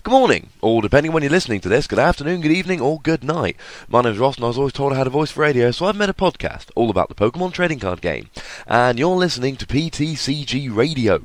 Good morning, or depending on when you're listening to this, good afternoon, good evening, or good night. My name's Ross, and I was always told I had a voice for radio, so I've made a podcast all about the Pokémon trading card game. And you're listening to PTCG Radio.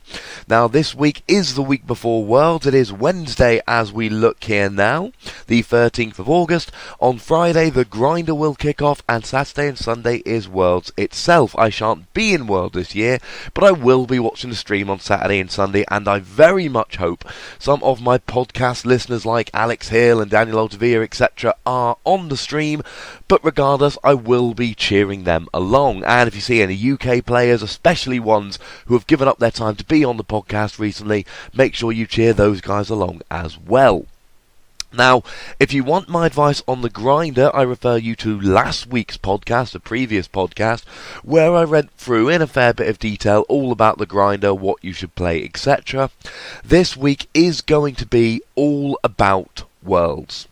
Now, this week is the week before Worlds. It is Wednesday as we look here now, the 13th of August. On Friday, the Grinder will kick off, and Saturday and Sunday is Worlds itself. I shan't be in Worlds this year, but I will be watching the stream on Saturday and Sunday, and I very much hope some of my podcast listeners like Alex Hill and Daniel Altavia, etc. are on the stream, but regardless, I will be cheering them along. And if you see any UK players, especially ones who have given up their time to be on the podcast recently, make sure you cheer those guys along as well. Now, if you want my advice on the Grinder, I refer you to last week's podcast, the previous podcast, where I went through in a fair bit of detail all about the Grinder, what you should play, etc. This week is going to be all about Worlds,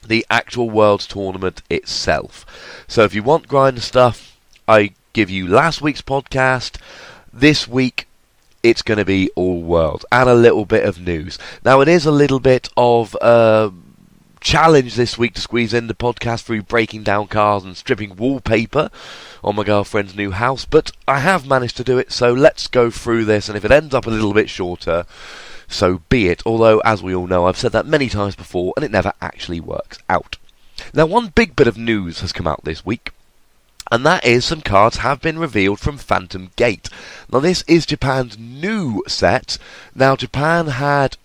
the actual Worlds tournament itself. So if you want Grinder stuff, I give you last week's podcast. This week, it's going to be all World, and a little bit of news. Now, it is a little bit of a challenge this week to squeeze in the podcast through breaking down cars and stripping wallpaper on my girlfriend's new house, but I have managed to do it, so let's go through this, and if it ends up a little bit shorter, so be it. Although, as we all know, I've said that many times before, and it never actually works out. Now, one big bit of news has come out this week, and that is some cards have been revealed from Phantom Gate. Now, this is Japan's new set. Now, Japan had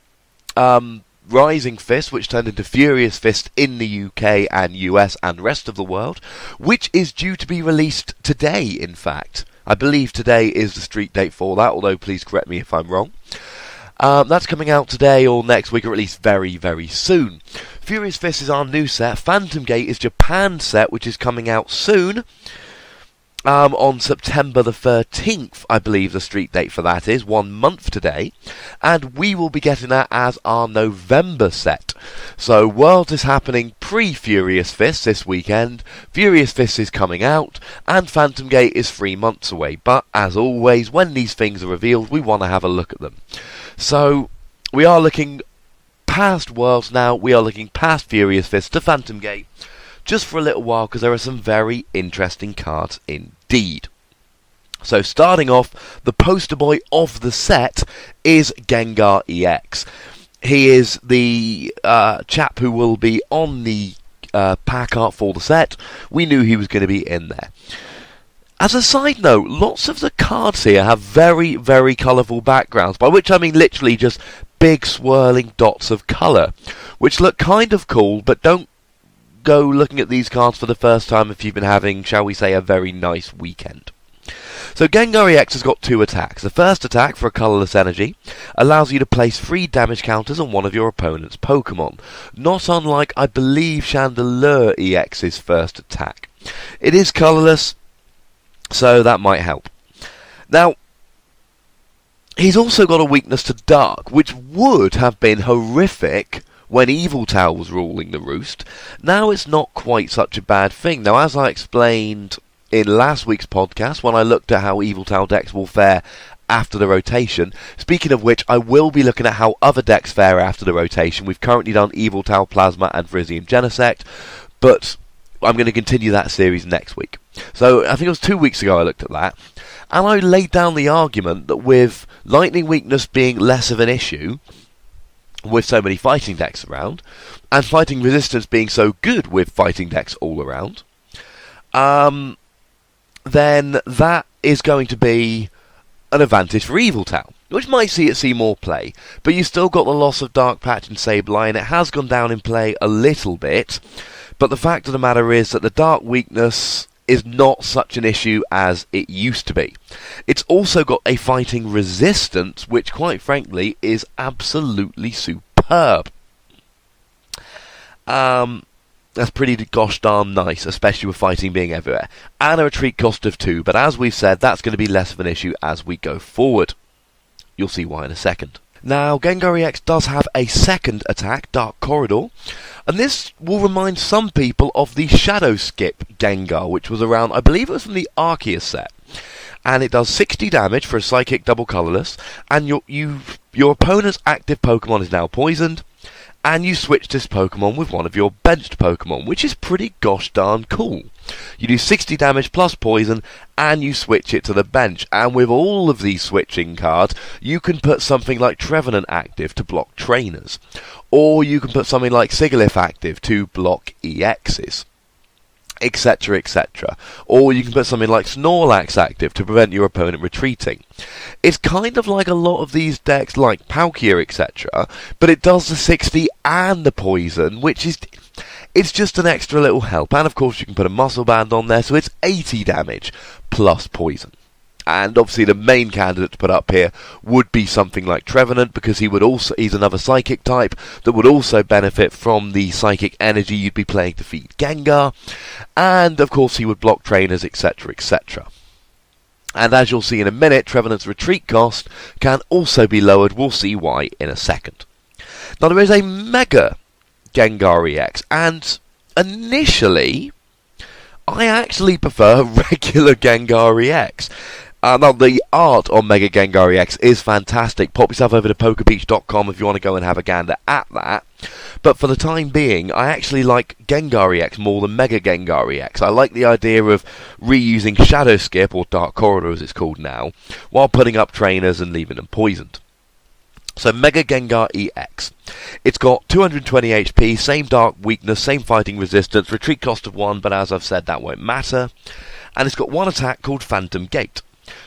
Rising Fist, which turned into Furious Fist in the UK and US and rest of the world, which is due to be released today, in fact. I believe today is the street date for that, although please correct me if I'm wrong. That's coming out today or next week, or at least very, very soon. Furious Fist is our new set. Phantom Gate is Japan's set, which is coming out soon. On September the 13th, I believe the street date for that is, 1 month today. And we will be getting that as our November set. So Worlds is happening pre-Furious Fist this weekend. Furious Fist is coming out. And Phantom Gate is 3 months away. But as always, when these things are revealed, we want to have a look at them. So we are looking past Worlds now. We are looking past Furious Fist to Phantom Gate. Just for a little while, because there are some very interesting cards indeed. So starting off, the poster boy of the set is Gengar EX. He is the chap who will be on the pack art for the set. We knew he was going to be in there. As a side note, lots of the cards here have very, very colourful backgrounds, by which I mean literally just big swirling dots of colour, which look kind of cool, but don't go looking at these cards for the first time if you've been having, shall we say, a very nice weekend. So Gengar EX has got 2 attacks. The first attack, for a colourless energy, allows you to place 3 damage counters on one of your opponent's Pokémon, not unlike, I believe, Chandelure EX's first attack. It is colourless, so that might help. Now, he's also got a weakness to Dark, which would have been horrific when Yveltal was ruling the roost. Now it's not quite such a bad thing. Now, as I explained in last week's podcast, when I looked at how Yveltal decks will fare after the rotation, speaking of which, I will be looking at how other decks fare after the rotation. We've currently done Yveltal, Plasma, and Virizion Genesect, but I'm going to continue that series next week. So, I think it was 2 weeks ago I looked at that, and I laid down the argument that with Lightning Weakness being less of an issue, with so many fighting decks around, and fighting resistance being so good with fighting decks all around, then that is going to be an advantage for Yveltal, which might see more play, but you've still got the loss of Dark Patch and Sableye, and it has gone down in play a little bit, but the fact of the matter is that the Dark weakness is not such an issue as it used to be. It's also got a fighting resistance, which quite frankly is absolutely superb. That's pretty gosh darn nice, especially with fighting being everywhere. And a retreat cost of 2, but as we've said, that's going to be less of an issue as we go forward. You'll see why in a second. Now, Gengar EX does have a second attack, Dark Corridor, and this will remind some people of the Shadow Skip Gengar, which was around, I believe it was from the Arceus set. And it does 60 damage for a Psychic double colourless, and your opponent's active Pokemon is now poisoned. and you switch this Pokemon with one of your benched Pokemon, which is pretty gosh darn cool. You do 60 damage plus poison, and you switch it to the bench. And with all of these switching cards, you can put something like Trevenant active to block trainers. Or you can put something like Sigilyph active to block EXs, etc, etc. Or you can put something like Snorlax active to prevent your opponent retreating. It's kind of like a lot of these decks like Palkia, etc, but it does the 60 and the poison, which is... it's just an extra little help. And of course you can put a Muscle Band on there, so it's 80 damage plus poison. And obviously the main candidate to put up here would be something like Trevenant, because he's another Psychic type that would also benefit from the Psychic energy you'd be playing to feed Gengar. And of course he would block trainers, etc, etc. And as you'll see in a minute, Trevenant's retreat cost can also be lowered. We'll see why in a second. Now there is a Mega Gengar EX, and initially I actually prefer regular Gengar EX. Now, the art on Mega Gengar EX is fantastic. Pop yourself over to pokebeach.com if you want to go and have a gander at that. But for the time being, I actually like Gengar EX more than Mega Gengar EX. I like the idea of reusing Shadow Skip, or Dark Corridor as it's called now, while putting up trainers and leaving them poisoned. So Mega Gengar EX. It's got 220 HP, same dark weakness, same fighting resistance, retreat cost of 1, but as I've said, that won't matter. And it's got one attack called Phantom Gate.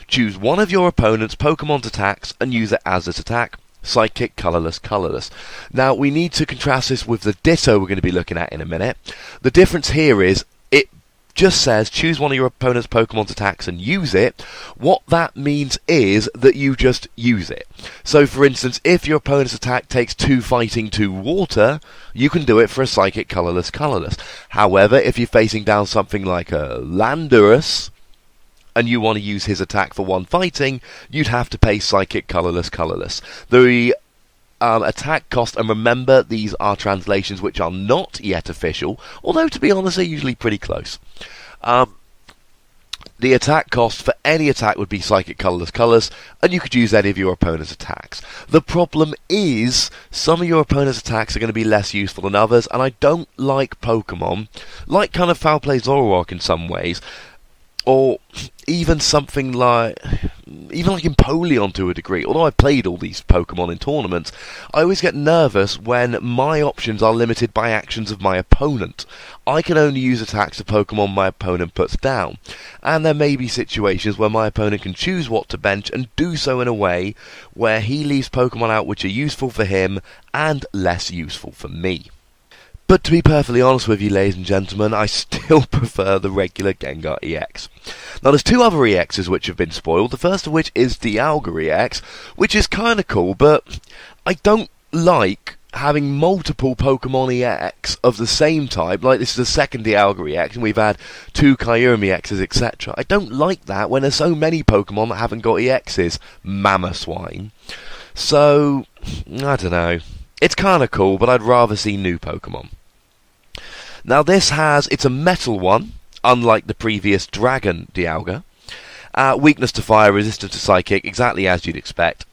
Choose one of your opponent's Pokemon's attacks and use it as its attack. Psychic, Colourless, Colourless. Now, we need to contrast this with the Ditto we're going to be looking at in a minute. The difference here is, it just says choose one of your opponent's Pokemon's attacks and use it. What that means is that you just use it. So, for instance, if your opponent's attack takes 2 fighting, 2 water, you can do it for a Psychic, Colourless, Colourless. However, if you're facing down something like a Landorus, and you want to use his attack for 1 fighting, you'd have to pay Psychic, Colourless, Colourless. The attack cost, and remember, these are translations which are not yet official, although to be honest, they're usually pretty close. The attack cost for any attack would be Psychic, Colourless, Colours, and you could use any of your opponent's attacks. The problem is, some of your opponent's attacks are going to be less useful than others, and I don't like Pokemon, like kind of Foul Play Zoroark in some ways, or even something like Empoleon to a degree. Although I've played all these Pokemon in tournaments, I always get nervous when my options are limited by actions of my opponent. I can only use attacks of Pokemon my opponent puts down, and there may be situations where my opponent can choose what to bench and do so in a way where he leaves Pokemon out which are useful for him and less useful for me. But to be perfectly honest with you, ladies and gentlemen, I still prefer the regular Gengar EX. Now, there's 2 other EXs which have been spoiled, the first of which is Dialga EX, which is kind of cool, but I don't like having multiple Pokemon EX of the same type. Like, this is the second Dialga EX, and we've had 2 Kyurem EXs, etc. I don't like that when there's so many Pokemon that haven't got EXs. Mamoswine. So, I don't know. It's kind of cool, but I'd rather see new Pokemon. Now it's a metal one, unlike the previous Dragon Dialga. Weakness to fire, resistance to psychic, exactly as you'd expect.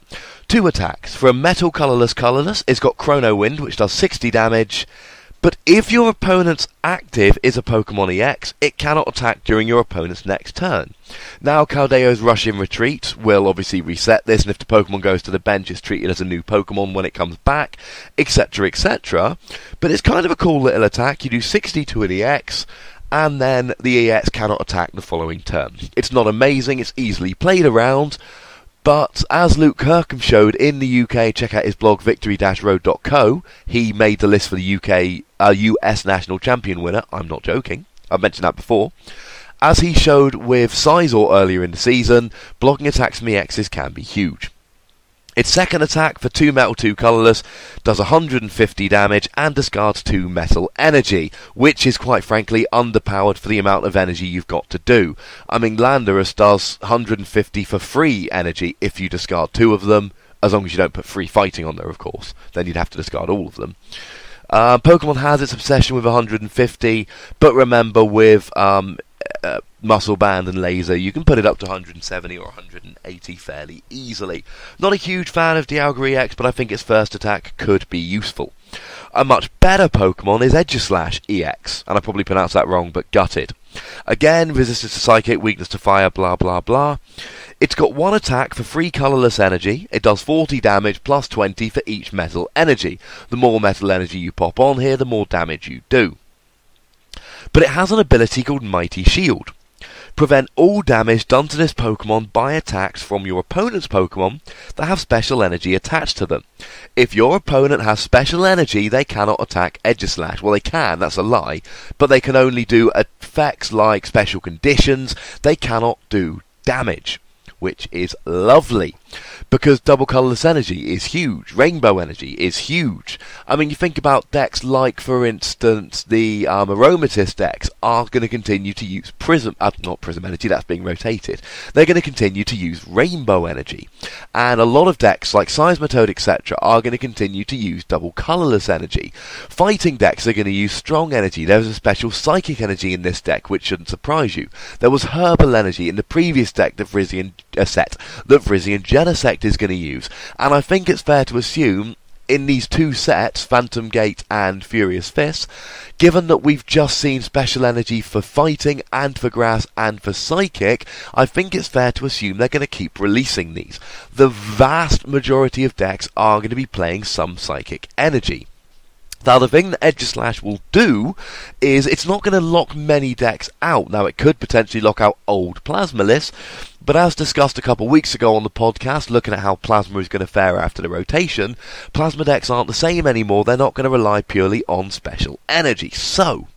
2 attacks. For a metal Colourless, it's got Chrono Wind, which does 60 damage. But if your opponent's active is a Pokemon EX, it cannot attack during your opponent's next turn. Now, Caldeo's Rush in Retreat will obviously reset this, and if the Pokemon goes to the bench, it's treated as a new Pokemon when it comes back, etc, etc. But it's kind of a cool little attack. You do 60 to an EX, and then the EX cannot attack the following turn. It's not amazing, it's easily played around, but as Luke Kirkham showed in the UK, check out his blog victory-road.co, he made the list for the US National Champion winner. I'm not joking, I've mentioned that before. As he showed with Sizor earlier in the season, blocking attacks from EXs can be huge. Its second attack for 2 metal, 2 colourless does 150 damage and discards 2 metal energy, which is quite frankly underpowered for the amount of energy you've got to do. I mean, Landorus does 150 for free energy if you discard 2 of them, as long as you don't put free fighting on there, of course. Then you'd have to discard all of them. Pokemon has its obsession with 150, but remember with muscle band and laser, you can put it up to 170 or 180 fairly easily. Not a huge fan of Dialga EX, but I think its first attack could be useful. A much better Pokemon is Edgeslash EX, and I probably pronounced that wrong, but gutted. Again, resistance to Psychic, weakness to Fire, blah blah blah. It's got one attack for 3 colourless energy. It does 40 damage plus 20 for each metal energy. The more metal energy you pop on here, the more damage you do. But it has an ability called Mighty Shield. Prevent all damage done to this Pokemon by attacks from your opponent's Pokemon that have special energy attached to them. If your opponent has special energy, they cannot attack Edgeslash. Well, they can, that's a lie, but they can only do effects like special conditions. They cannot do damage, which is lovely, because double colourless energy is huge, rainbow energy is huge. I mean, you think about decks like, for instance, the Aromatisse decks are going to continue to use not Prism energy, that's being rotated. They're going to continue to use rainbow energy. And a lot of decks like Seismitoad, etc. are going to continue to use double colourless energy. Fighting decks are going to use strong energy. There's a special psychic energy in this deck, which shouldn't surprise you. There was herbal energy in the previous deck that Virizion Genesect is going to use, and I think it's fair to assume in these two sets, Phantom Gate and Furious Fist, given that we've just seen special energy for fighting and for grass and for psychic, I think it's fair to assume they're going to keep releasing these. The vast majority of decks are going to be playing some psychic energy. Now, the thing that Edgeslash will do is it's not going to lock many decks out. Now, it could potentially lock out old Plasma lists, but as discussed a couple of weeks ago on the podcast, looking at how Plasma is going to fare after the rotation, Plasma decks aren't the same anymore. They're not going to rely purely on special energy. So,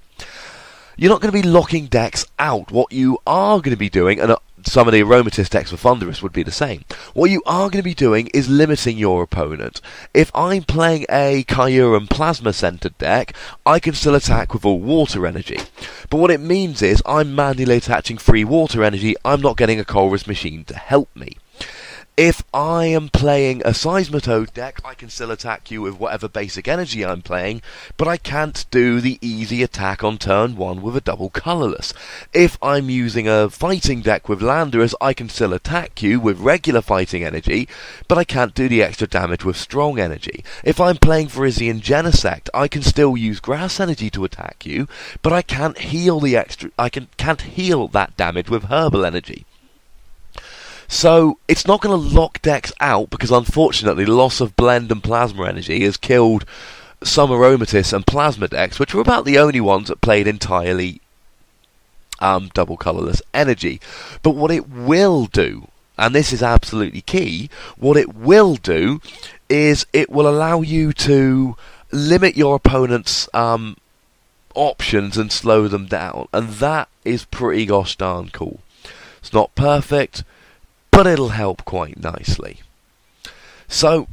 you're not going to be locking decks out. What you are going to be doing, and some of the Aromatisse decks for Thunderous would be the same. What you are going to be doing is limiting your opponent. If I'm playing a Kyurem Plasma-centered deck, I can still attack with all water energy. But what it means is I'm manually attaching free water energy. I'm not getting a Colress machine to help me. If I am playing a Seismitoad deck, I can still attack you with whatever basic energy I'm playing, but I can't do the easy attack on turn 1 with a double colourless. If I'm using a fighting deck with Landorus, I can still attack you with regular fighting energy, but I can't do the extra damage with strong energy. If I'm playing Virizion Genesect, I can still use grass energy to attack you, but I can't heal can't heal that damage with herbal energy. So, it's not going to lock decks out, because unfortunately loss of blend and plasma energy has killed some Aromatisse and Plasma decks, which were about the only ones that played entirely double colourless energy. But what it will do, and this is absolutely key, what it will do is it will allow you to limit your opponent's options and slow them down, and that is pretty gosh darn cool. It's not perfect, but it'll help quite nicely. So,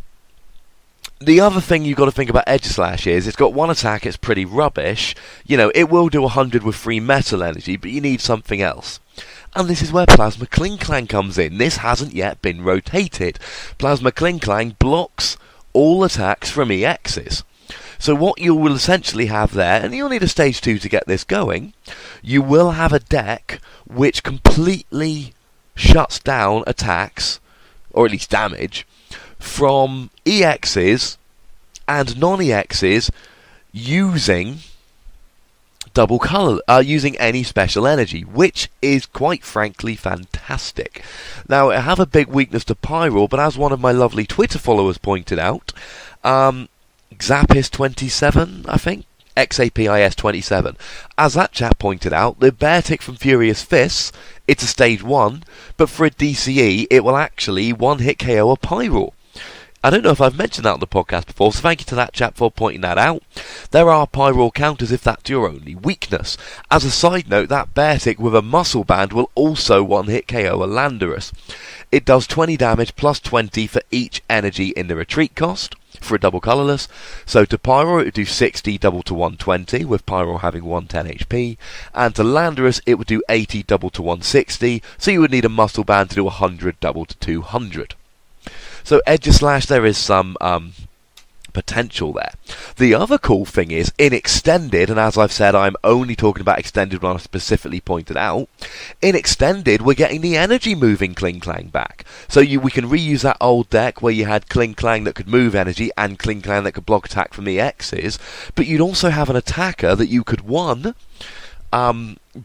the other thing you've got to think about Edgeslash is, it's got one attack, it's pretty rubbish. You know, it will do 100 with free metal energy, but you need something else. And this is where Plasma Klinklang comes in. This hasn't yet been rotated. Plasma Klinklang blocks all attacks from EXs. So what you will essentially have there, and you'll need a stage 2 to get this going, you will have a deck which completely shuts down attacks, or at least damage, from EXs and non-EXs using double colour, using any special energy, which is quite frankly fantastic. Now, I have a big weakness to Pyro, but as one of my lovely Twitter followers pointed out, Xapis27, I think, XAPIS27. As that chap pointed out, the Bear Tick from Furious Fists, it's a stage 1, but for a DCE, it will actually one-hit KO a Pyro. I don't know if I've mentioned that on the podcast before, so thank you to that chap for pointing that out. There are Pyro counters if that's your only weakness. As a side note, that Bear Tick with a Muscle Band will also one-hit KO a Landorus. It does 20 damage plus 20 for each energy in the retreat cost for a double colourless. So to Pyro it would do 60 double to 120, with Pyro having 110 HP, and to Landorus it would do 80 double to 160, so you would need a Muscle Band to do 100 double to 200. So Edgeslash, there is some potential there. The other cool thing is, in Extended, and as I've said, I'm only talking about Extended when I specifically pointed out, in Extended, we're getting the energy moving Kling Clang back. So we can reuse that old deck where you had Kling Clang that could move energy and Kling Clang that could block attack from the X's, but you'd also have an attacker that you could,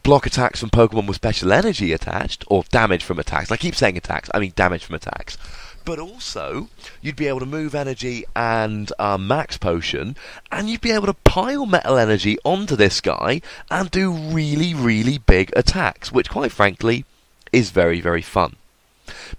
block attacks from Pokemon with special energy attached, or damage from attacks. I keep saying attacks, I mean damage from attacks. But also, you'd be able to move energy and max potion, and you'd be able to pile metal energy onto this guy and do really, really big attacks, which quite frankly is very, very fun.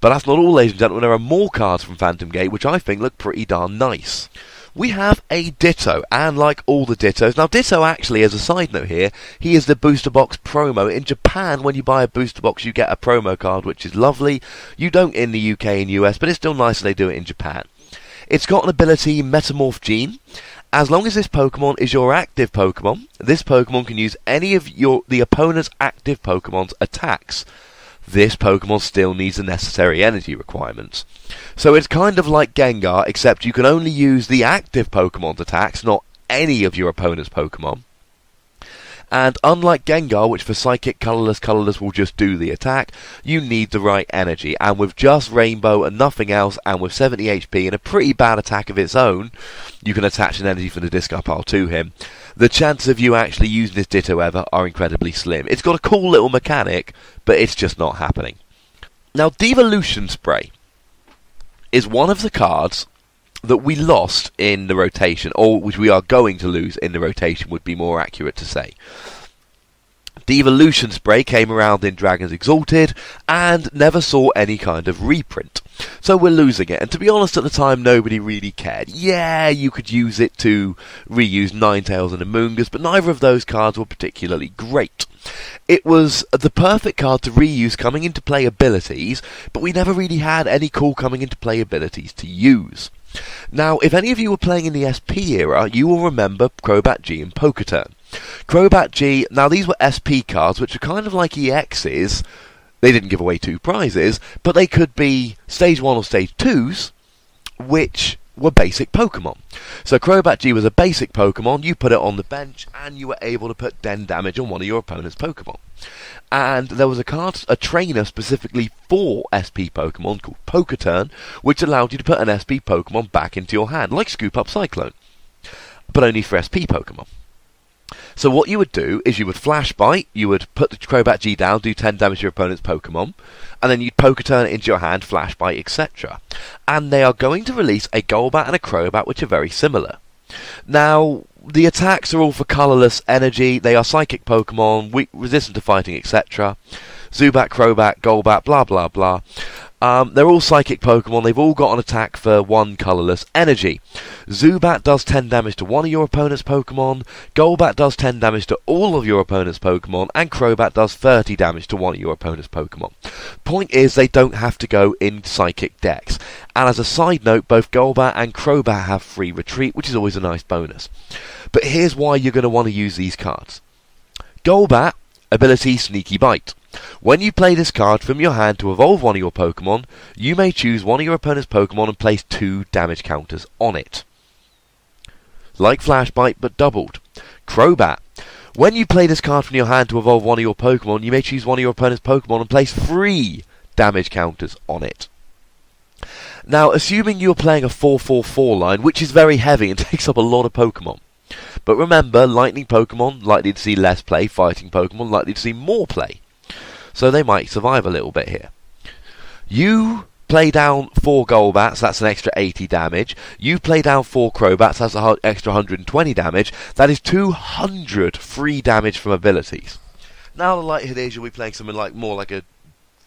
But that's not all, ladies and gentlemen. There are more cards from Phantom Gate which I think look pretty darn nice. We have a Ditto, and like all the Dittos, now Ditto actually, as a side note here, he is the Booster Box promo. In Japan, when you buy a Booster Box, you get a promo card, which is lovely. You don't in the UK and US, but it's still nice that they do it in Japan. It's got an ability, Metamorph Gene. As long as this Pokemon is your active Pokemon, this Pokemon can use any of the opponent's active Pokemon's attacks. This Pokemon still needs the necessary energy requirements. So it's kind of like Gengar, except you can only use the active Pokemon's attacks, not any of your opponent's Pokemon. And unlike Gengar, which for Psychic Colourless will just do the attack, you need the right energy. And with just Rainbow and nothing else, and with 70 HP and a pretty bad attack of its own, you can attach an energy from the discard pile to him. The chances of you actually using this Ditto ever are incredibly slim. It's got a cool little mechanic, but it's just not happening. Now, Devolution Spray is one of the cards that we lost in the rotation, or which we are going to lose in the rotation, would be more accurate to say. Devolution Spray came around in Dragons Exalted and never saw any kind of reprint. So we're losing it, and to be honest, at the time nobody really cared. Yeah, you could use it to reuse Ninetales and Amoonguss, but neither of those cards were particularly great. It was the perfect card to reuse coming into play abilities, but we never really had any cool coming into play abilities to use. Now, if any of you were playing in the SP era, you will remember Crobat G and Poketurn. Crobat G, now these were SP cards, which are kind of like EXs. They didn't give away 2 prizes, but they could be Stage 1 or Stage 2s, which were basic Pokemon. So Crobat G was a basic Pokemon, you put it on the bench, and you were able to put den damage on one of your opponent's Pokemon. And there was a trainer specifically for SP Pokemon called Poketurn, which allowed you to put an SP Pokemon back into your hand, like Scoop Up Cyclone, but only for SP Pokemon. So what you would do is you would Flash Bite, you would put the Crobat G down, do 10 damage to your opponent's Pokemon, and then you'd Poketurn it into your hand, Flash Bite, etc. And they are going to release a Golbat and a Crobat which are very similar. Now, the attacks are all for colourless energy, they are psychic Pokemon, weak, resistant to fighting, etc. Zubat, Crobat, Golbat, blah blah blah. They're all psychic Pokemon, they've all got an attack for 1 colourless energy. Zubat does 10 damage to one of your opponent's Pokemon, Golbat does 10 damage to all of your opponent's Pokemon, and Crobat does 30 damage to one of your opponent's Pokemon. Point is, they don't have to go in psychic decks. And as a side note, both Golbat and Crobat have free retreat, which is always a nice bonus. But here's why you're going to want to use these cards. Golbat, ability Sneaky Bite. When you play this card from your hand to evolve one of your Pokemon, you may choose one of your opponent's Pokemon and place 2 damage counters on it. Like Flash Bite, but doubled. Crobat. When you play this card from your hand to evolve one of your Pokemon, you may choose one of your opponent's Pokemon and place 3 damage counters on it. Now, assuming you're playing a 4-4-4 line, which is very heavy and takes up a lot of Pokemon. But remember, Lightning Pokemon likely to see less play, Fighting Pokemon likely to see more play. So they might survive a little bit here. You play down 4 Golbats, that's an extra 80 damage. You play down 4 Crobats, that's an extra 120 damage. That is 200 free damage from abilities. Now the likelihood is you'll be playing something like more like a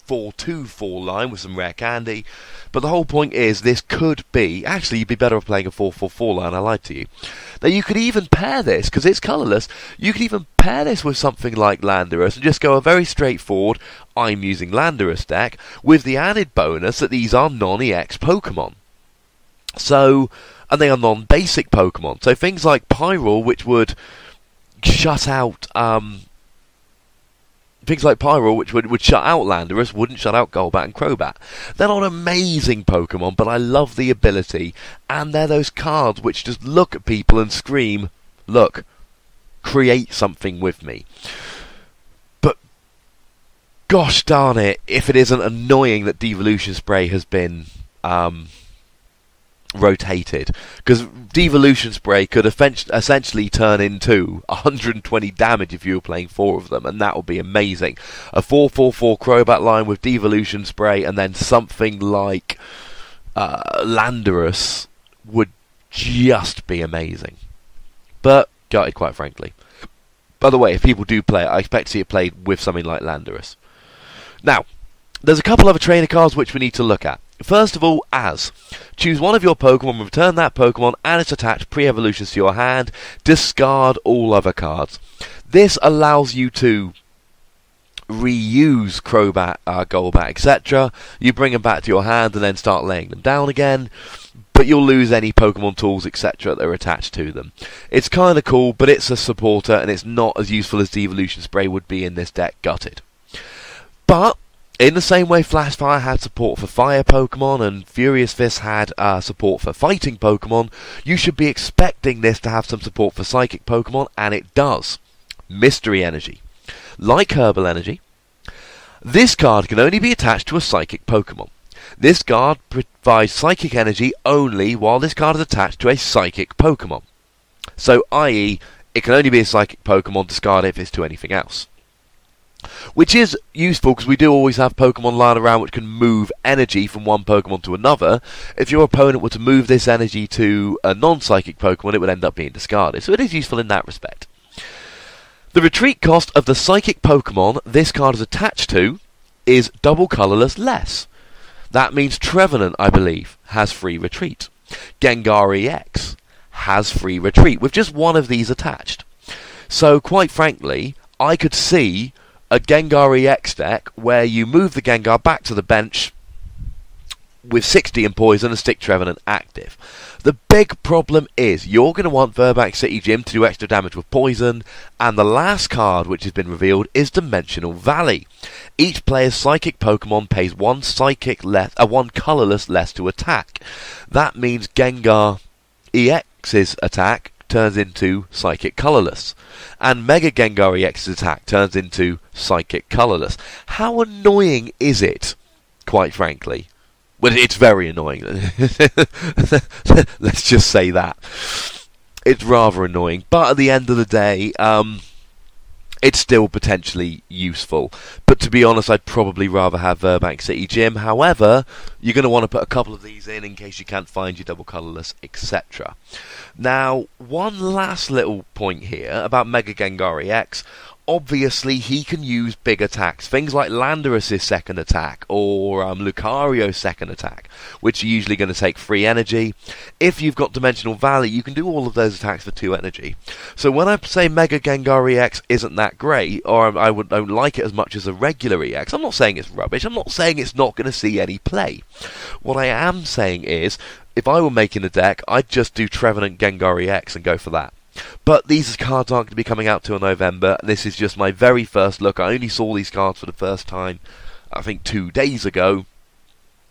4-2-4 line with some rare candy. But the whole point is this could be... Actually, you'd be better off playing a 4-4-4 line, I lied to you. That you could even pair this, because it's colourless, you could even pair this with something like Landorus and just go a very straightforward I'm using Landorus deck with the added bonus that these are non-EX Pokemon. So, and they are non-basic Pokemon. So things like Pyroar, which would shut out things like Pyro, which would shut out Landorus, wouldn't shut out Golbat and Crobat. They're not amazing Pokemon, but I love the ability, and they're those cards which just look at people and scream, look, create something with me. But gosh darn it, if it isn't annoying that Devolution Spray has been rotated, because Devolution Spray could essentially turn into 120 damage if you were playing 4 of them, and that would be amazing. A 4/4/4 Crobat line with Devolution Spray and then something like Landorus would just be amazing. But gutted, quite frankly. By the way, if people do play it, I expect to see it played with something like Landorus. Now, there's a couple other trainer cards which we need to look at. First of all, As. Choose one of your Pokemon, return that Pokemon and its attached pre-evolutions to your hand, discard all other cards. This allows you to reuse Crobat, Golbat, etc. You bring them back to your hand and then start laying them down again, but you'll lose any Pokemon tools, etc. that are attached to them. It's kind of cool, but it's a supporter and it's not as useful as Devolution Spray would be in this deck, gutted. But in the same way Flashfire had support for fire Pokemon and Furious Fist had support for fighting Pokemon, you should be expecting this to have some support for psychic Pokemon, and it does. Mystery Energy. Like Herbal Energy, this card can only be attached to a psychic Pokemon. This card provides psychic energy only while this card is attached to a psychic Pokemon. So, i.e., it can only be a psychic Pokemon, discard it if it's to anything else. Which is useful because we do always have Pokemon lying around which can move energy from one Pokemon to another. If your opponent were to move this energy to a non-psychic Pokemon, it would end up being discarded. So it is useful in that respect. The retreat cost of the psychic Pokemon this card is attached to is double colourless less. That means Trevenant, I believe, has free retreat. Gengar EX has free retreat with just one of these attached. So quite frankly, I could see a Gengar EX deck where you move the Gengar back to the bench with 60 in poison and stick Trevenant active. The big problem is you're going to want Verbank City Gym to do extra damage with poison, and the last card which has been revealed is Dimensional Valley. Each player's psychic Pokemon pays one colourless less to attack. That means Gengar EX's attack turns into Psychic Colourless, and Mega Gengar EX's attack turns into Psychic Colourless. How annoying is it, quite frankly? Well, it's very annoying. Let's just say that. It's rather annoying, but at the end of the day, it's still potentially useful. But to be honest, I'd probably rather have Verbank City Gym. However, you're going to want to put a couple of these in case you can't find your double colourless, etc. Now, one last little point here about Mega Gengar EX. Obviously, he can use big attacks, things like Landorus' second attack, or Lucario's second attack, which are usually going to take free energy. If you've got Dimensional Valley, you can do all of those attacks for 2 energy. So when I say Mega Gengar EX isn't that great, or don't like it as much as a regular EX, I'm not saying it's rubbish, I'm not saying it's not going to see any play. What I am saying is, if I were making a deck, I'd just do Trevenant Gengar EX and go for that. But these cards aren't going to be coming out till November. This is just my very first look. I only saw these cards for the first time, I think 2 days ago.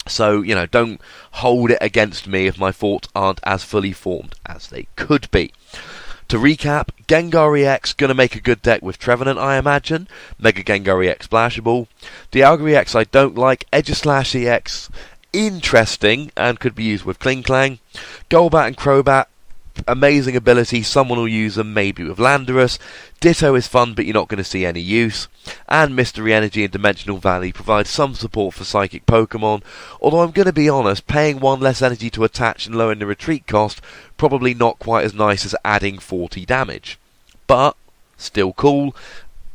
So, you know, don't hold it against me if my thoughts aren't as fully formed as they could be. To recap, Gengar EX going to make a good deck with Trevenant, I imagine. Mega Gengar EX splashable. Dialga EX I don't like. Edgeslash EX interesting and could be used with Kling Klang. Golbat and Crobat, amazing ability, someone will use them, maybe with Landorus. Ditto is fun, but you're not going to see any use. And Mystery Energy and Dimensional Valley provide some support for psychic Pokemon, although I'm going to be honest, paying 1 less energy to attach and lowering the retreat cost, probably not quite as nice as adding 40 damage. But, still cool.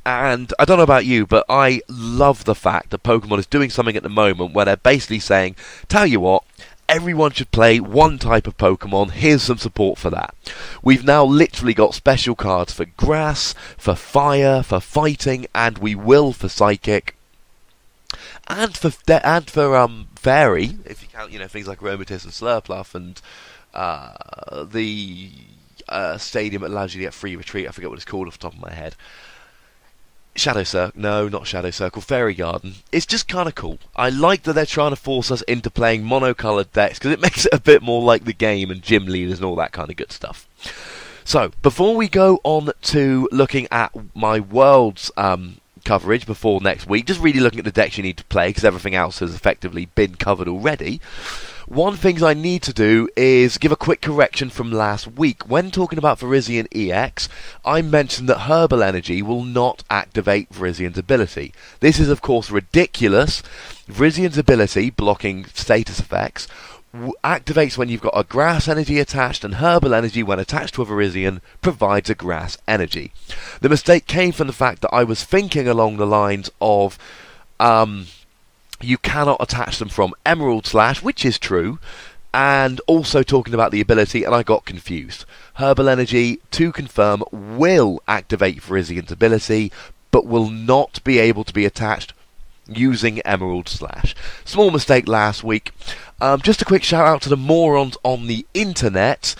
And I don't know about you, but I love the fact that Pokemon is doing something at the moment where they're basically saying, tell you what, everyone should play one type of Pokemon, here's some support for that. We've now literally got special cards for Grass, for Fire, for Fighting, and we will for Psychic. And for Fairy, if you count, you know, things like Aromatisse and Slurpluff, and the stadium that allows you to get free retreat, I forget what it's called off the top of my head. Shadow Circle, no, not Shadow Circle, Fairy Garden. It's just kind of cool. I like that they're trying to force us into playing monocoloured decks, because it makes it a bit more like the game and gym leaders and all that kind of good stuff. So, before we go on to looking at my Worlds coverage before next week, just really looking at the decks you need to play, because everything else has effectively been covered already, one thing I need to do is give a quick correction from last week. When talking about Virizion EX, I mentioned that Herbal Energy will not activate Virizion's ability. This is of course ridiculous. Virizion's ability, blocking status effects, activates when you've got a grass energy attached, and Herbal Energy, when attached to a Virizion, provides a grass energy. The mistake came from the fact that I was thinking along the lines of you cannot attach them from Emerald Slash, which is true, and also talking about the ability, and I got confused. Herbal Energy, to confirm, will activate Virizion's ability, but will not be able to be attached using Emerald Slash. Small mistake last week. Just a quick shout out to the morons on the internet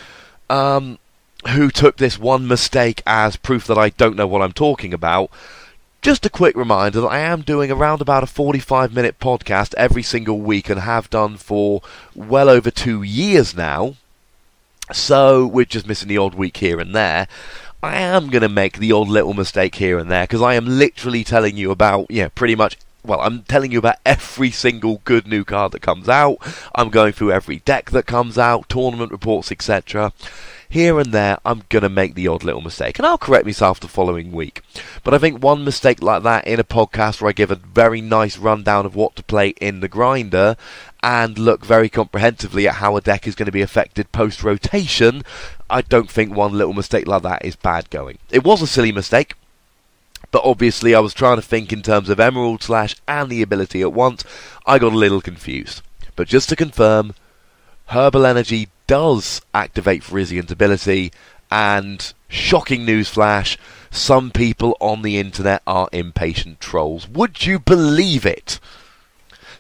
who took this one mistake as proof that I don't know what I'm talking about. Just a quick reminder that I am doing around about a 45-minute podcast every single week, and have done for well over 2 years now. So we're just missing the odd week here and there. I am going to make the odd little mistake here and there, because I am literally telling you about, pretty much, well, I'm telling you about every single good new card that comes out. I'm going through every deck that comes out, tournament reports, etc. Here and there, I'm going to make the odd little mistake, and I'll correct myself the following week. But I think one mistake like that in a podcast where I give a very nice rundown of what to play in the grinder, and look very comprehensively at how a deck is going to be affected post-rotation, I don't think one little mistake like that is bad going. It was a silly mistake, but obviously I was trying to think in terms of Emerald Slash and the ability at once. I got a little confused. But just to confirm, Herbal Energy does activate Virizion's ability, and shocking newsflash, some people on the internet are impatient trolls. Would you believe it?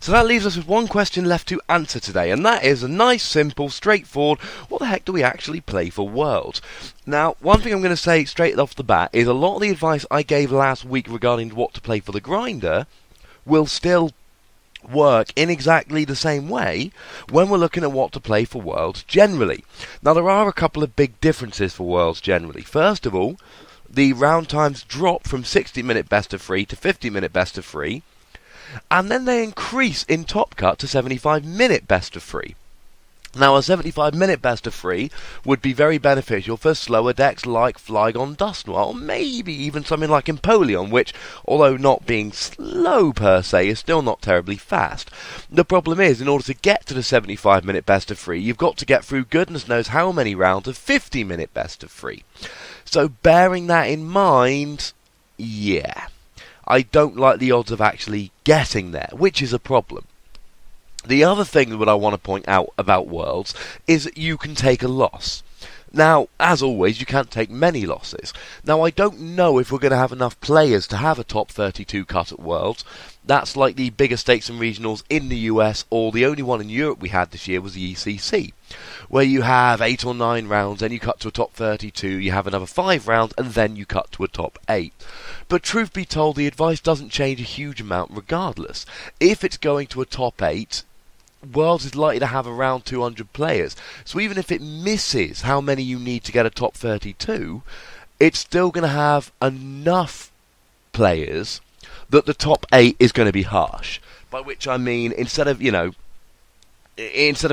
So that leaves us with one question left to answer today, and that is a nice, simple, straightforward, what the heck do we actually play for Worlds? Now, one thing I'm going to say straight off the bat is a lot of the advice I gave last week regarding what to play for the grinder will still work in exactly the same way when we're looking at what to play for Worlds generally. Now, there are a couple of big differences for Worlds generally. First of all, the round times drop from 60-minute best of 3 to 50-minute best of 3, and then they increase in Top Cut to 75-minute best of 3. Now, a 75-minute best of 3 would be very beneficial for slower decks like Flygon Dusknoir, or maybe even something like Empoleon, which, although not being slow per se, is still not terribly fast. The problem is, in order to get to the 75-minute best of 3, you've got to get through goodness knows how many rounds of 50-minute best of 3. So, bearing that in mind, yeah, I don't like the odds of actually getting there, which is a problem. The other thing that I want to point out about Worlds is that you can take a loss. Now, as always, you can't take many losses. Now, I don't know if we're going to have enough players to have a top 32 cut at Worlds. That's like the bigger stakes and regionals in the US, or the only one in Europe we had this year was the ECC, where you have 8 or 9 rounds, then you cut to a top 32, you have another 5 rounds, and then you cut to a top 8. But truth be told, the advice doesn't change a huge amount regardless. If it's going to a top 8, Worlds is likely to have around 200 players, so even if it misses how many you need to get a top 32, it's still going to have enough players that the top 8 is going to be harsh. By which I mean, instead of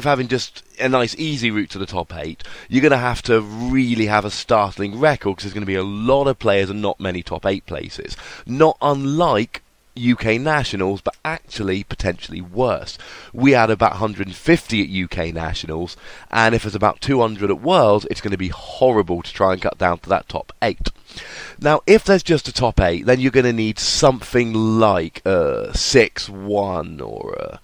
having just a nice easy route to the top 8, you're going to have to really have a startling record, because there's going to be a lot of players and not many top 8 places. Not unlike UK Nationals, but actually potentially worse. We had about 150 at UK Nationals, and if there's about 200 at Worlds, it's going to be horrible to try and cut down to that top 8. Now, if there's just a top 8, then you're going to need something like 6-1 or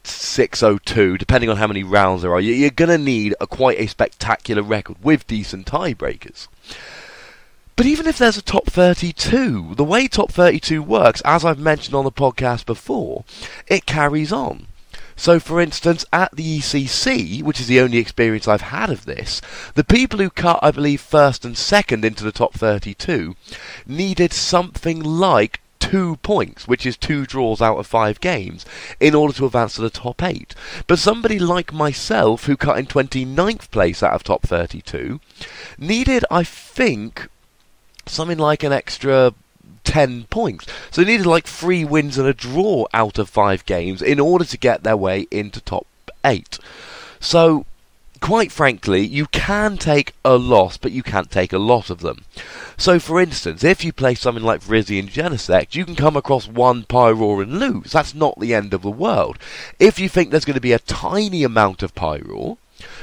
6-0-2, depending on how many rounds there are. You're going to need quite a spectacular record with decent tiebreakers. But even if there's a top 32, the way top 32 works, as I've mentioned on the podcast before, it carries on. So, for instance, at the ECC, which is the only experience I've had of this, the people who cut, I believe, first and second into the top 32 needed something like 2 points, which is 2 draws out of 5 games, in order to advance to the top 8. But somebody like myself, who cut in 29th place out of top 32, needed, I think, something like an extra 10 points. So they needed like 3 wins and a draw out of 5 games in order to get their way into top 8. So, quite frankly, you can take a loss, but you can't take a lot of them. So, for instance, if you play something like Virizion and Genesect, you can come across 1 Pyroar and lose. That's not the end of the world. If you think there's going to be a tiny amount of Pyroar,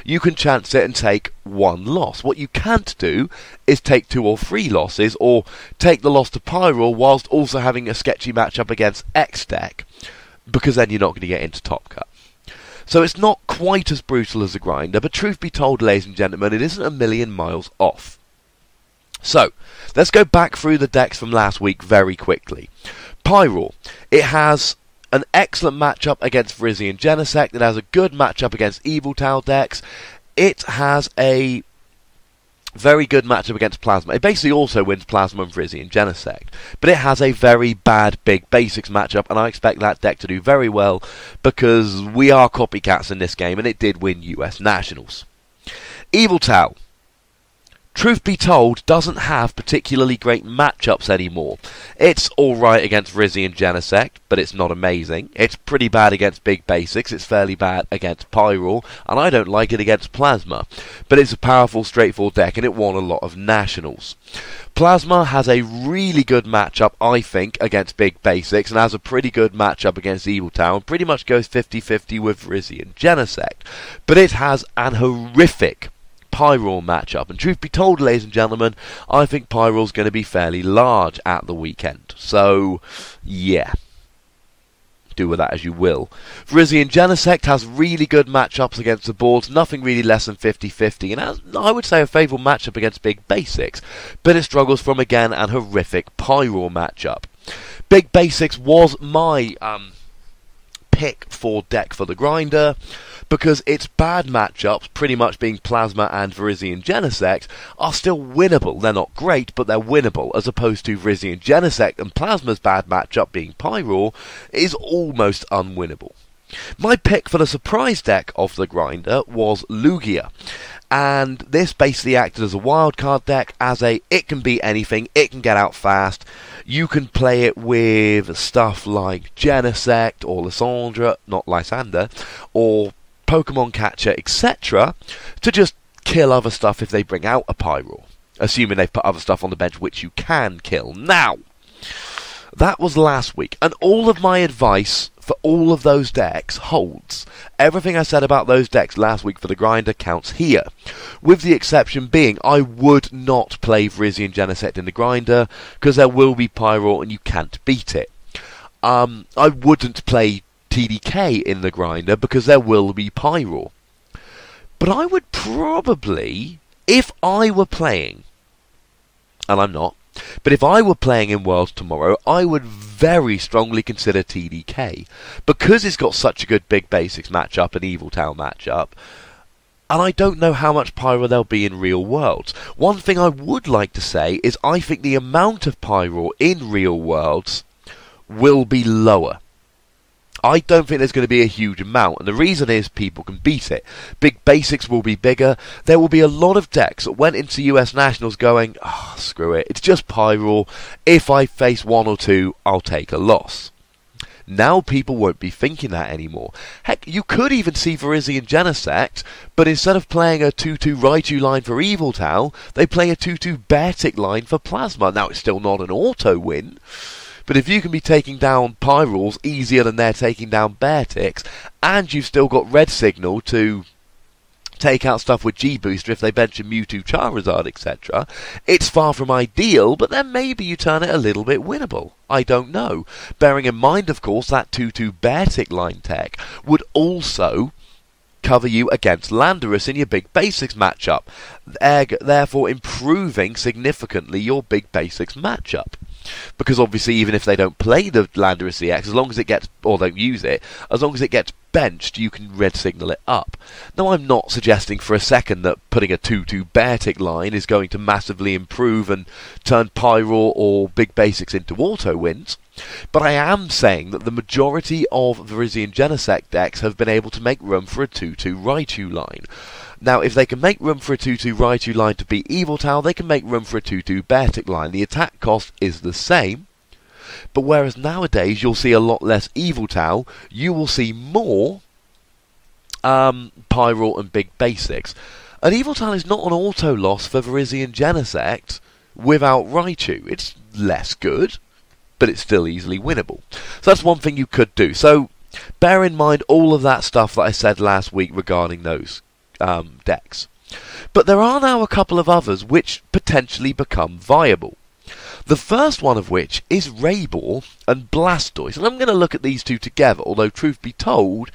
you can chance it and take 1 loss. What you can't do is take 2 or 3 losses, or take the loss to Pyroar whilst also having a sketchy matchup against X deck, because then you're not going to get into Top Cut. So it's not quite as brutal as a grinder, but truth be told, ladies and gentlemen, it isn't a million miles off. So, let's go back through the decks from last week very quickly. Pyroar, it has an excellent matchup against Virizion and Genesect. It has a good matchup against Evil Tau decks. It has a very good matchup against Plasma. It basically also wins Plasma and Virizion and Genesect. But it has a very bad Big Basics matchup, and I expect that deck to do very well, because we are copycats in this game, and it did win US Nationals. Evil Tau, truth be told, doesn't have particularly great matchups anymore. It's alright against Virizion and Genesect, but it's not amazing. It's pretty bad against Big Basics, it's fairly bad against Pyroar, and I don't like it against Plasma. But it's a powerful, straightforward deck, and it won a lot of Nationals. Plasma has a really good matchup, I think, against Big Basics, and has a pretty good matchup against Evil Tau, and pretty much goes 50-50 with Virizion and Genesect. But it has an horrific Pyroar matchup, and truth be told, ladies and gentlemen, I think Pyroar's going to be fairly large at the weekend. So, yeah. Do with that as you will. Virizion and Genesect has really good matchups against the boards, nothing really less than 50-50, and has, I would say, a favourable matchup against Big Basics, but it struggles from, again, an horrific Pyroar matchup. Big Basics was my pick for deck for the grinder, because its bad matchups, pretty much being Plasma and Virizion and Genesect, are still winnable. They're not great, but they're winnable, as opposed to Virizion and Genesect and Plasma's bad matchup, being Pyroar, is almost unwinnable. My pick for the surprise deck of the grinder was Lugia, and this basically acted as a wildcard deck, it can beat anything, it can get out fast. You can play it with stuff like Genesect or Lysander, or Pokémon Catcher, etc., to just kill other stuff if they bring out a Pyroar, assuming they've put other stuff on the bench which you can kill. Now, that was last week, and all of my advice for all of those decks holds. Everything I said about those decks last week for the grinder counts here, with the exception being I would not play Virizion and Genesect in the grinder, because there will be Pyroar and you can't beat it. I wouldn't play TDK in the grinder, because there will be Pyroar. But I would probably, if I were playing, and I'm not, but if I were playing in Worlds tomorrow, I would very strongly consider TDK, because it's got such a good Big Basics matchup and Evil Tau matchup, and I don't know how much Pyroar there'll be in Real Worlds. One thing I would like to say is I think the amount of Pyroar in Real Worlds will be lower. I don't think there's going to be a huge amount, and the reason is people can beat it. Big Basics will be bigger. There will be a lot of decks that went into US Nationals going, oh, screw it, it's just Pyroar. If I face 1 or 2, I'll take a loss. Now people won't be thinking that anymore. Heck, you could even see Virizion and Genesect, but instead of playing a 2-2 Raichu line for Evil Tau, they play a 2-2 Beartic line for Plasma. Now, it's still not an auto win, but if you can be taking down Pyroars easier than they're taking down Beartics, and you've still got Red Signal to take out stuff with G-Booster if they bench a Mewtwo, Charizard, etc., it's far from ideal, but then maybe you turn it a little bit winnable. I don't know. Bearing in mind, of course, that 2-2 Beartic line tech would also cover you against Landorus in your Big Basics matchup, therefore improving significantly your Big Basics matchup. Because obviously, even if they don't play the Landorus EX, as long as it gets, or don't use it, as long as it gets benched, you can red signal it up. Now, I'm not suggesting for a second that putting a 2-2 bear tick line is going to massively improve and turn Pyro or big basics into auto wins, but I am saying that the majority of Virizion Genesect decks have been able to make room for a 2-2 Raichu line. Now, if they can make room for a 2-2 Raichu line to beat Evil Tau, they can make room for a 2-2 bear tick line. The attack cost is the same, but whereas nowadays you'll see a lot less Evil Tau, you will see more Pyro and Big Basics. And Evil Tau is not an auto loss for Virizion Genesect without Raichu. It's less good, but it's still easily winnable. So that's one thing you could do. So bear in mind all of that stuff that I said last week regarding those decks. But there are now a couple of others which potentially become viable. The first one of which is Raybor and Blastoise, and I'm going to look at these two together, although truth be told,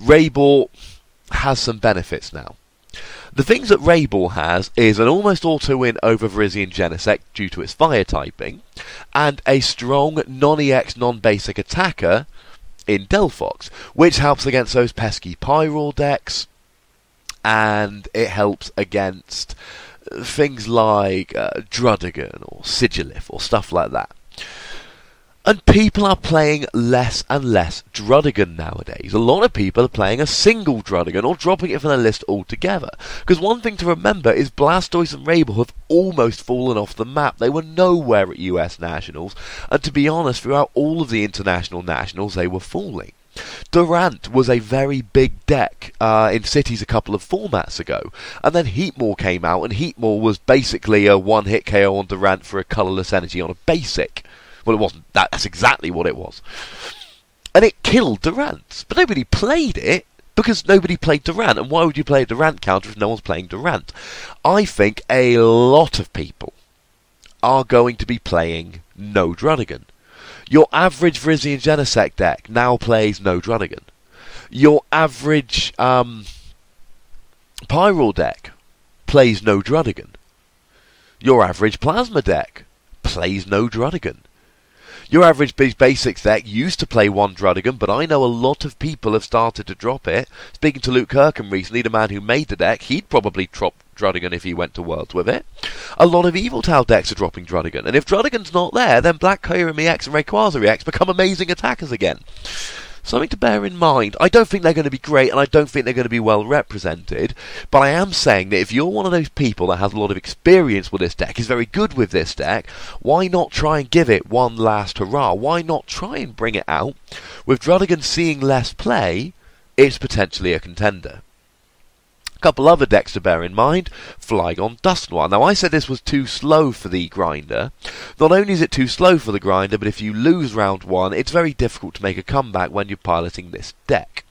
Raybor has some benefits now. The things that Raybor has is an almost auto-win over Virizion Genesect due to its fire typing, and a strong non-EX non-basic attacker in Delphox, which helps against those pesky Pyro decks, and it helps against things like Druddigon or Sigilif or stuff like that. And people are playing less and less Druddigon nowadays. A lot of people are playing a single Druddigon or dropping it from the list altogether. Because one thing to remember is Blastoise and Raybor have almost fallen off the map. They were nowhere at US Nationals, and to be honest, throughout all of the International Nationals they were falling. Durant was a very big deck in Cities a couple of formats ago, and then Heatmore came out, and Heatmore was basically a one-hit KO on Durant for a colourless energy on a basic. Well, it wasn't that, that's exactly what it was. And it killed Durant, but nobody played it because nobody played Durant, and why would you play a Durant counter if no one's playing Durant? I think a lot of people are going to be playing no Druddigon. Your average Virizion Genesect deck now plays no Druddigon. Your average Pyro deck plays no Druddigon. Your average Plasma deck plays no Druddigon. Your average Basics deck used to play one Druddigon, but I know a lot of people have started to drop it. Speaking to Luke Kirkham recently, the man who made the deck, he'd probably drop Druddigon if he went to Worlds with it. A lot of Evil Tau decks are dropping Druddigon, and if Druddigon's not there, then Black Kyurem EX and Rayquaza EX become amazing attackers again. Something to bear in mind. I don't think they're going to be great, and I don't think they're going to be well represented, but I am saying that if you're one of those people that has a lot of experience with this deck, is very good with this deck, why not try and give it one last hurrah? Why not try and bring it out? With Druddigon seeing less play, it's potentially a contender. A couple other decks to bear in mind. Flygon Dusknoir. Now, I said this was too slow for the grinder. Not only is it too slow for the grinder, but if you lose round one, it's very difficult to make a comeback when you're piloting this deck.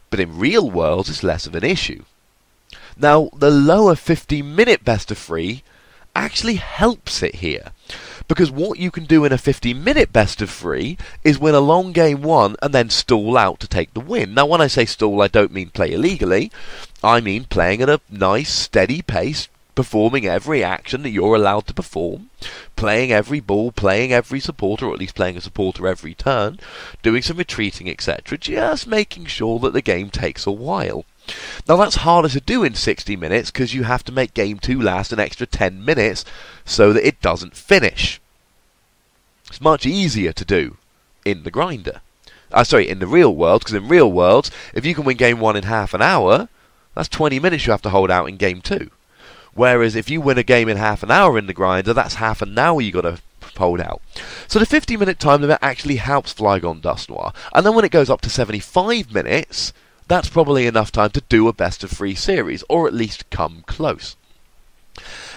But in real worlds, it's less of an issue. Now, the lower 50-minute best of 3 actually helps it here. Because what you can do in a 50-minute best of 3 is win a long game 1 and then stall out to take the win. Now, when I say stall, I don't mean play illegally. I mean playing at a nice, steady pace, performing every action that you're allowed to perform, playing every ball, playing every supporter, or at least playing a supporter every turn, doing some retreating, etc. Just making sure that the game takes a while. Now, that's harder to do in 60 minutes because you have to make Game 2 last an extra 10 minutes so that it doesn't finish. It's much easier to do in the grinder. In the real world, because in real worlds, if you can win Game 1 in half an hour, that's 20 minutes you have to hold out in Game 2. Whereas if you win a game in half an hour in the grinder, that's half an hour you got to hold out. So the 50-minute time limit actually helps Flygon Dusknoir. And then when it goes up to 75 minutes... that's probably enough time to do a best of 3 series, or at least come close.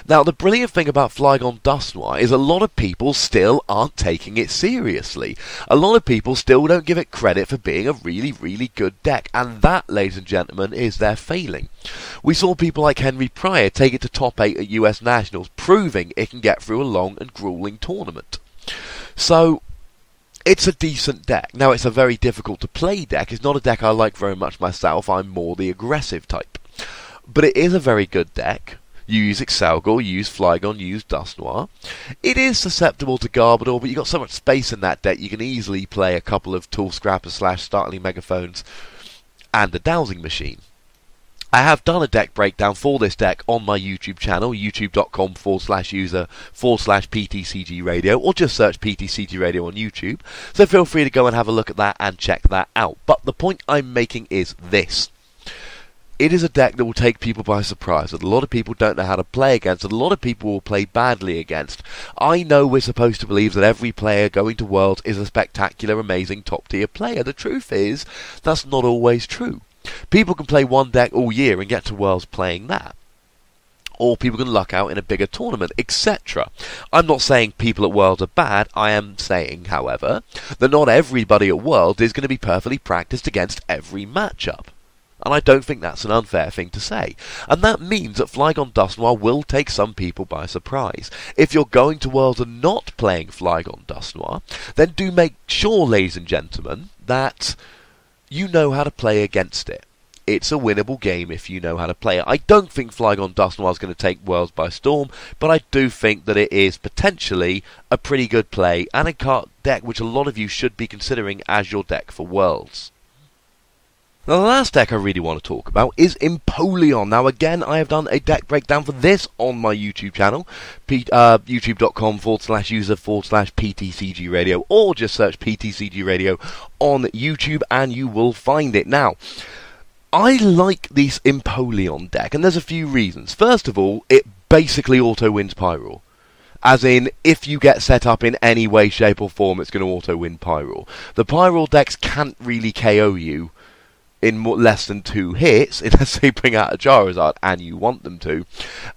Now, the brilliant thing about Flygon Dusknoir is a lot of people still aren't taking it seriously. A lot of people still don't give it credit for being a really, really good deck, and that, ladies and gentlemen, is their failing. We saw people like Henry Pryor take it to top 8 at US Nationals, proving it can get through a long and grueling tournament. So, it's a decent deck. Now, it's a very difficult to play deck. It's not a deck I like very much myself. I'm more the aggressive type. But it is a very good deck. you use Excelgor, you use Flygon, you use Dusknoir. It is susceptible to Garbodor, but you've got so much space in that deck, you can easily play a couple of Tool Scrappers / Startling Megaphones and a Dowsing Machine. I have done a deck breakdown for this deck on my YouTube channel, youtube.com/user/PTCGRadio, or just search PTCGRadio on YouTube, so feel free to go and have a look at that and check that out. But the point I'm making is this. It is a deck that will take people by surprise, that a lot of people don't know how to play against, that a lot of people will play badly against. I know we're supposed to believe that every player going to Worlds is a spectacular, amazing, top-tier player. The truth is, that's not always true. People can play one deck all year and get to Worlds playing that. Or people can luck out in a bigger tournament, etc. I'm not saying people at Worlds are bad. I am saying, however, that not everybody at Worlds is going to be perfectly practiced against every matchup. And I don't think that's an unfair thing to say. And that means that Flygon Dusknoir will take some people by surprise. If you're going to Worlds and not playing Flygon Dusknoir, then do make sure, ladies and gentlemen, that you know how to play against it. It's a winnable game if you know how to play it. I don't think Flygon Dusknoir is going to take Worlds by storm, but I do think that it is potentially a pretty good play and a card deck which a lot of you should be considering as your deck for Worlds. Now, the last deck I really want to talk about is Empoleon. Now, again, I have done a deck breakdown for this on my YouTube channel, youtube.com/user/PTCGRadio, or just search PTCGRadio on YouTube and you will find it. Now, I like this Empoleon deck, and there's a few reasons. First of all, it basically auto-wins Pyroar. As in, if you get set up in any way, shape or form, it's going to auto-win Pyroar. The Pyroar decks can't really KO you in less than 2 hits, unless they bring out a Charizard, and you want them to,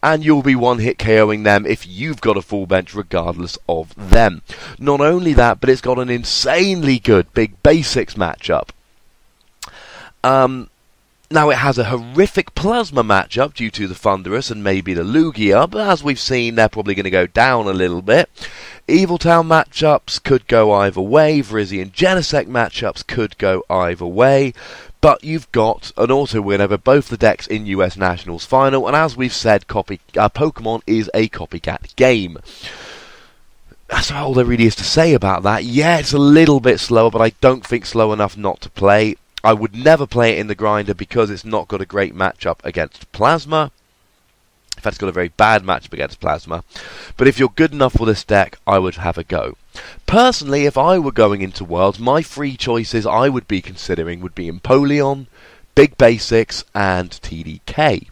and you'll be one-hit KOing them if you've got a full bench regardless of them. Not only that, but it's got an insanely good Big Basics matchup. Now, it has a horrific Plasma matchup due to the Thundurus and maybe the Lugia, but as we've seen, they're probably going to go down a little bit. Evil Town matchups could go either way. Virizion Genesect matchups could go either way. But you've got an auto-win over both the decks in US Nationals Final, and as we've said, Pokémon is a copycat game. That's all there really is to say about that. Yeah, it's a little bit slower, but I don't think slow enough not to play. I would never play it in the grinder because it's not got a great matchup against Plasma. In fact, it's got a very bad matchup against Plasma. But if you're good enough for this deck, I would have a go. Personally, if I were going into Worlds, my 3 choices I would be considering would be Empoleon, Big Basics, and TDK.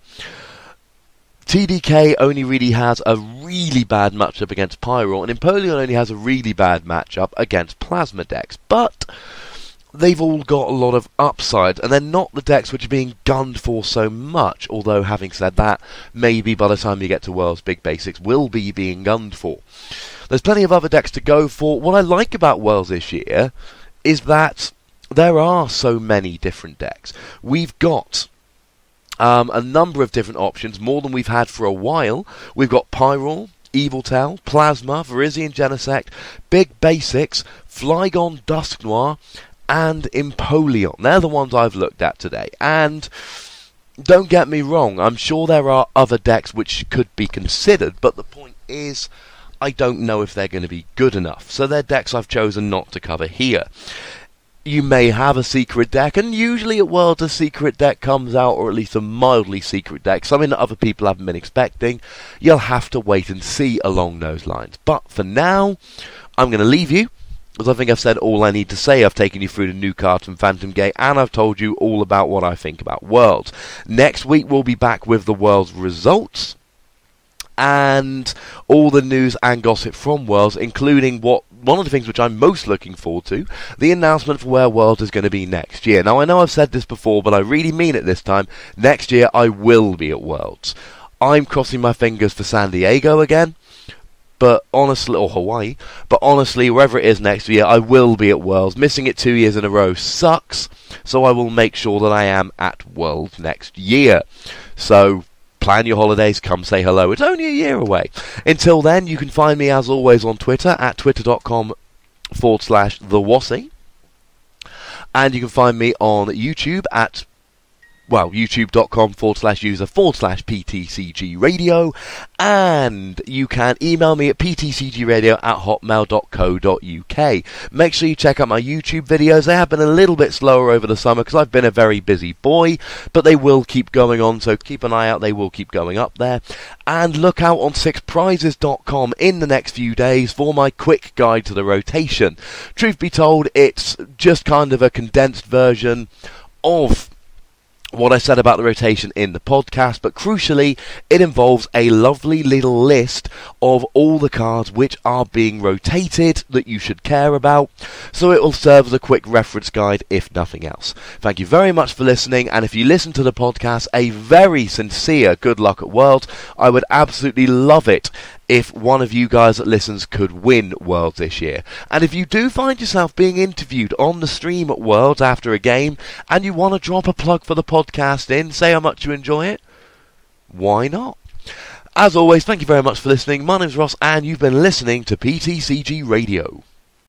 TDK only really has a really bad matchup against Pyroar, and Empoleon only has a really bad matchup against Plasma decks. But they've all got a lot of upside, and they're not the decks which are being gunned for so much, although having said that, maybe by the time you get to Worlds, Big Basics will be being gunned for. There's plenty of other decks to go for. What I like about Worlds this year is that there are so many different decks. We've got a number of different options, more than we've had for a while. We've got Pyroar, Yveltal, Plasma, Virizion Genesect, Big Basics, Flygon Dusknoir, and Empoleon. They're the ones I've looked at today. And don't get me wrong, I'm sure there are other decks which could be considered, but the point is, I don't know if they're going to be good enough. So they're decks I've chosen not to cover here. You may have a secret deck, and usually at Worlds a secret deck comes out, or at least a mildly secret deck, something that other people haven't been expecting. You'll have to wait and see along those lines. But for now, I'm going to leave you, because I think I've said all I need to say. I've taken you through the new cards from Phantom Gate, and I've told you all about what I think about Worlds. Next week we'll be back with the Worlds results, and all the news and gossip from Worlds, including one of the things which I'm most looking forward to, the announcement for where Worlds is going to be next year. Now, I know I've said this before, but I really mean it this time. Next year, I will be at Worlds. I'm crossing my fingers for San Diego again, but honestly, or Hawaii, but honestly, wherever it is next year, I will be at Worlds. Missing it 2 years in a row sucks, so I will make sure that I am at Worlds next year. So plan your holidays, come say hello. It's only a year away. Until then, you can find me as always on Twitter at twitter.com/TheWassy. And you can find me on YouTube at youtube.com/user/PTCGRadio, and you can email me at ptcgradio@hotmail.co.uk. Make sure you check out my YouTube videos. They have been a little bit slower over the summer because I've been a very busy boy, but they will keep going on, so keep an eye out. They will keep going up there. And look out on sixprizes.com in the next few days for my quick guide to the rotation. Truth be told, it's just kind of a condensed version of what I said about the rotation in the podcast, but crucially, it involves a lovely little list of all the cards which are being rotated that you should care about, so it will serve as a quick reference guide if nothing else. Thank you very much for listening, and if you listen to the podcast, a very sincere good luck at Worlds. I would absolutely love it if one of you guys that listens could win Worlds this year. And if you do find yourself being interviewed on the stream at Worlds after a game, and you want to drop a plug for the podcast in, say how much you enjoy it, why not? As always, thank you very much for listening. My name's Ross, and you've been listening to PTCG Radio.